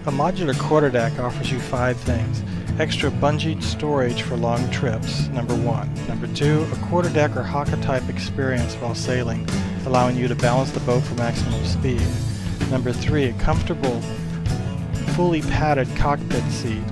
A modular quarterdeck offers you 5 things. Extra bungee'd storage for long trips, number 1. Number 2, a quarterdeck or haka type experience while sailing, allowing you to balance the boat for maximum speed. Number 3, a comfortable, fully padded cockpit seat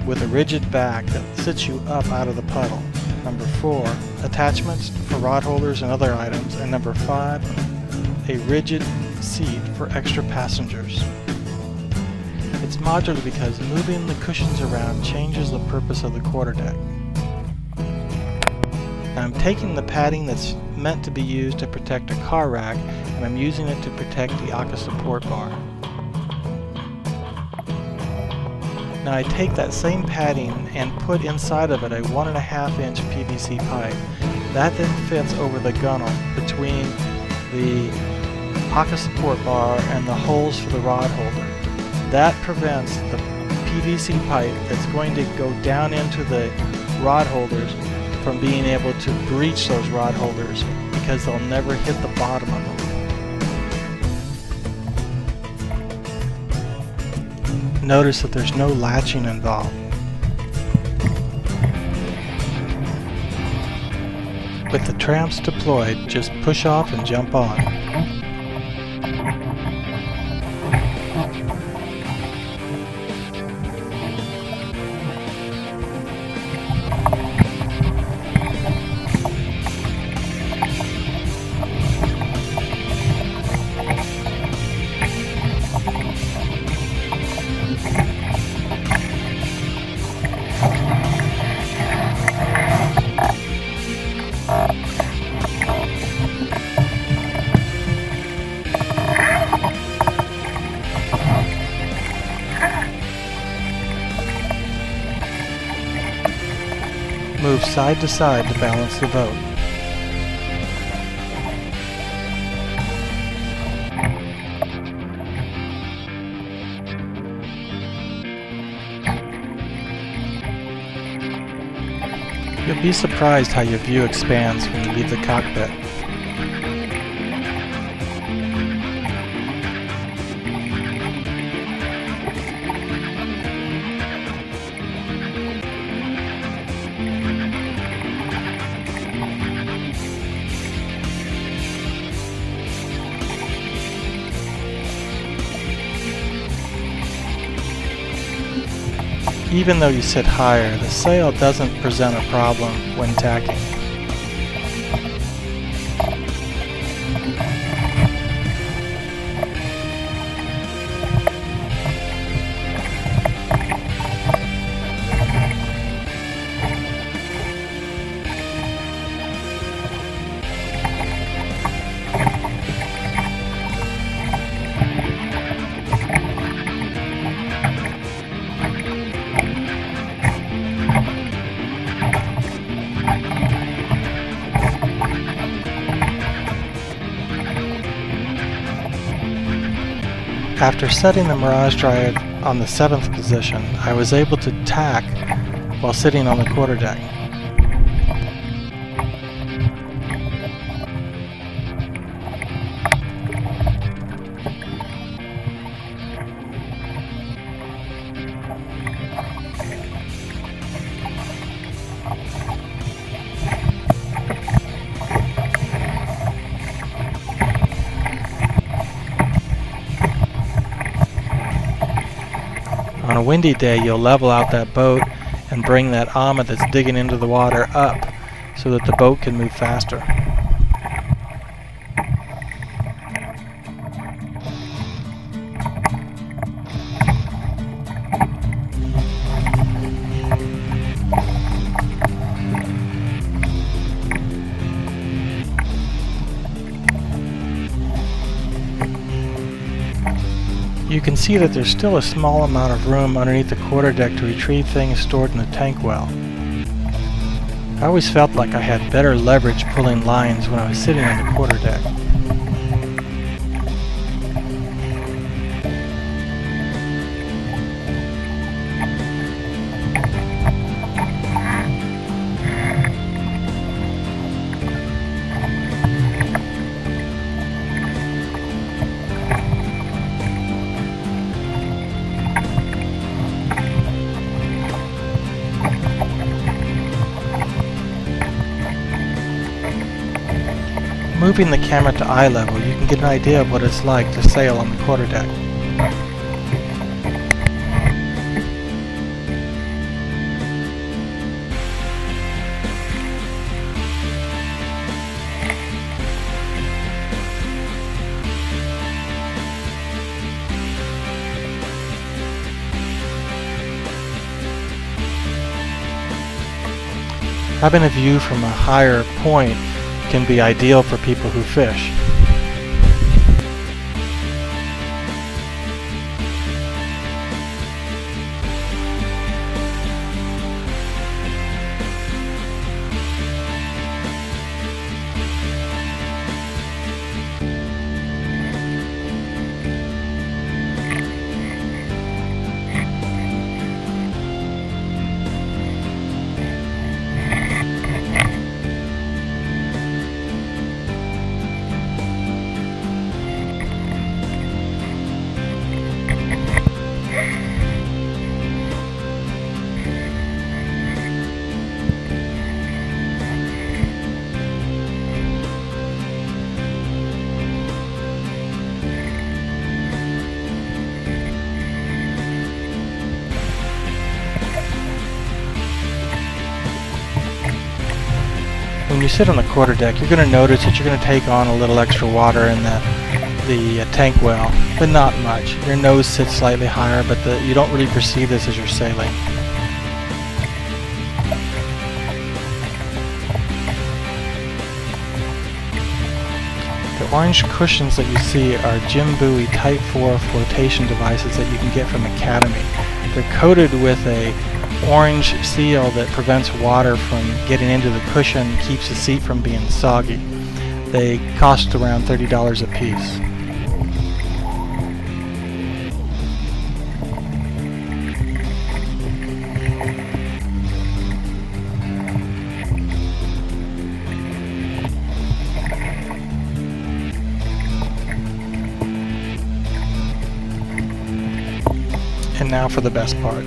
with a rigid back that sits you up out of the puddle. Number 4, attachments for rod holders and other items. And number 5, a ridgid seat for extra passengers. It's modular because moving the cushions around changes the purpose of the quarterdeck. I'm taking the padding that's meant to be used to protect a car rack and I'm using it to protect the ACA support bar. Now I take that same padding and put inside of it a 1.5 inch PVC pipe. That then fits over the gunnel between the ACA support bar and the holes for the rod holder. That prevents the PVC pipe that's going to go down into the rod holders from being able to breach those rod holders because they'll never hit the bottom of them. Notice that there's no latching involved. With the tramps deployed, just push off and jump on. Move side to side to balance the boat. You'll be surprised how your view expands when you leave the cockpit. Even though you sit higher, the sail doesn't present a problem when tacking. After setting the Mirage drive on the 7th position, I was able to tack while sitting on the quarterdeck. On a windy day, you'll level out that boat and bring that ama that's digging into the water up so that the boat can move faster. You can see that there's still a small amount of room underneath the quarterdeck to retrieve things stored in the tank well. I always felt like I had better leverage pulling lines when I was sitting on the quarterdeck. Moving the camera to eye level, you can get an idea of what it's like to sail on the quarterdeck. Having a view from a higher point can be ideal for people who fish. When you sit on the quarterdeck, you're going to notice that you're going to take on a little extra water in the tank well, but not much. Your nose sits slightly higher, but you don't really perceive this as you're sailing. The orange cushions that you see are Jim Buoy Type 4 flotation devices that you can get from Academy. They're coated with a orange seal that prevents water from getting into the cushion and keeps the seat from being soggy. They cost around $30 a piece. And now for the best part.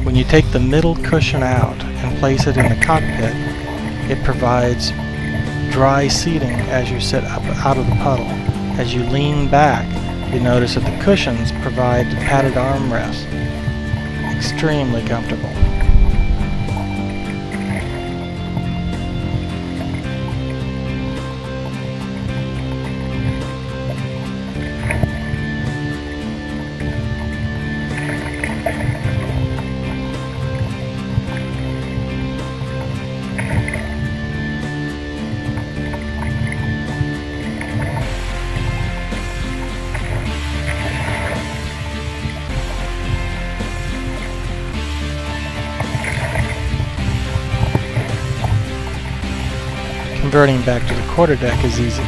When you take the middle cushion out and place it in the cockpit, it provides dry seating as you sit up out of the puddle. As you lean back, you notice that the cushions provide padded armrests. Extremely comfortable. Converting back to the quarterdeck is easy.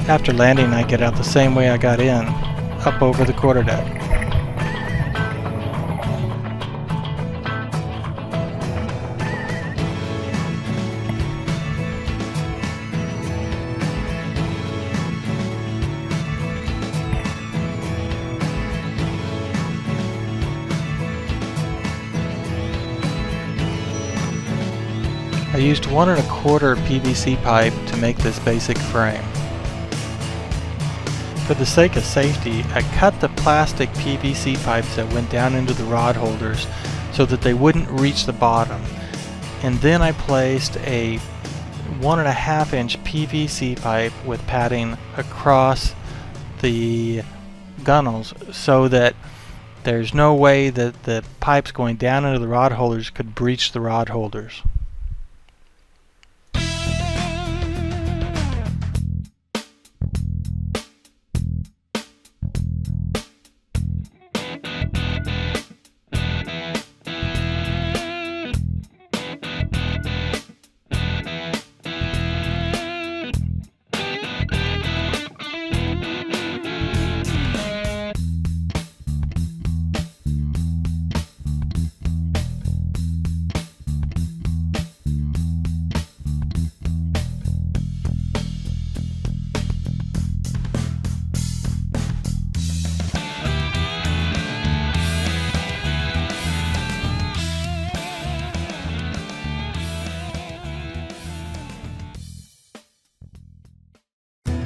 After landing, I get out the same way I got in, up over the quarterdeck. I used 1 1/4 PVC pipe to make this basic frame. For the sake of safety, I cut the plastic PVC pipes that went down into the rod holders so that they wouldn't reach the bottom. And then I placed a 1 1/2 inch PVC pipe with padding across the gunnels so that there's no way that the pipes going down into the rod holders could breach the rod holders.